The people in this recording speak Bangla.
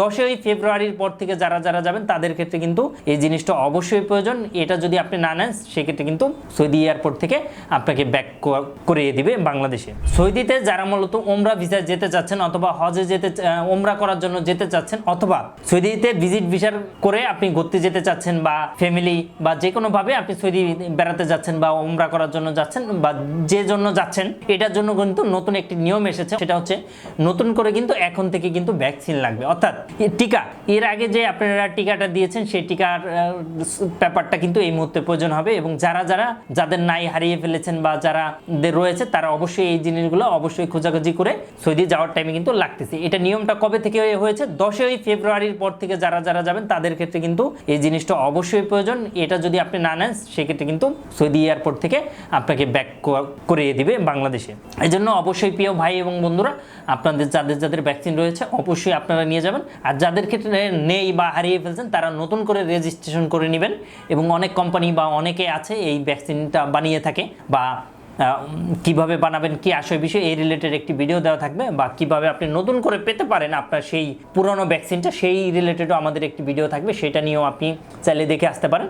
10ই ফেব্রুয়ারির পর থেকে যারা যারা যাবেন তাদের ক্ষেত্রে কিন্তু এই জিনিসটা অবশ্যই প্রয়োজন। এটা যদি আপনি না নেন সেক্ষেত্রে কিন্তু সৌদি এয়ারপোর্ট থেকে আপনাকে ব্যাক করিয়ে দিবে বাংলাদেশে। সৌদিতে যারা মূলত ওমরা ভিসা যেতে চাচ্ছেন অথবা হজে ওমরা করার জন্য যেতে চাচ্ছেন অথবা সৌদিতে ভিজিট ভিসার করে আপনি ঘুরতে যেতে চাচ্ছেন বা ফ্যামিলি বা যে কোনোভাবে আপনি সৌদি বেড়াতে যাচ্ছেন বা ওমরা করার জন্য যাচ্ছেন বা যে জন্য যাচ্ছেন, এটার জন্য কিন্তু নতুন একটি নিয়ম এসেছে। সেটা হচ্ছে নতুন করে কিন্তু এখন থেকে কিন্তু ভ্যাকসিন লাগবে, অর্থাৎ টিকা। এর আগে যে আপনারা টিকাটা দিয়েছেন সেই টিকার ব্যাপারটা কিন্তু এই মুহূর্তে প্রয়োজন হবে এবং যাদের নাই হারিয়ে ফেলেছেন বা যারা রয়েছে তারা অবশ্যই এই জিনিসগুলো অবশ্যই খোঁজাখুঁজি করে সৌদি যাওয়ার টাইমে কিন্তু লাগতেছে। এটা নিয়মটা কবে থেকে হয়েছে? 10ই ফেব্রুয়ারির পর থেকে যারা যাবেন তাদের ক্ষেত্রে কিন্তু এই জিনিসটা অবশ্যই প্রয়োজন। এটা যদি আপনি না নেন সেক্ষেত্রে কিন্তু সৌদি এয়ারপোর্ট থেকে আপনাকে ব্যাক করিয়ে দিবে বাংলাদেশে। এই জন্য অবশ্যই প্রিয় ভাই এবং বন্ধুরা, আপনাদের যাদের ভ্যাকসিন রয়েছে অবশ্যই আপনারা নিয়ে যাবেন। আর যাদের ক্ষেত্রে নেই বা হারিয়ে ফেলছেন তারা নতুন করে রেজিস্ট্রেশন করে নেবেন। এবং অনেক কোম্পানি বা অনেকে আছে এই ভ্যাকসিনটা বানিয়ে থাকে, বা কিভাবে বানাবেন কি আসল বিষয় এই রিলেটেড একটি ভিডিও দেওয়া থাকবে, বা কিভাবে আপনি নতুন করে পেতে পারেন আপনার সেই পুরনো ভ্যাকসিনটা সেই রিলেটেডও আমাদের একটি ভিডিও থাকবে, সেটা নিয়েও আপনি চাইলে দেখে আসতে পারেন।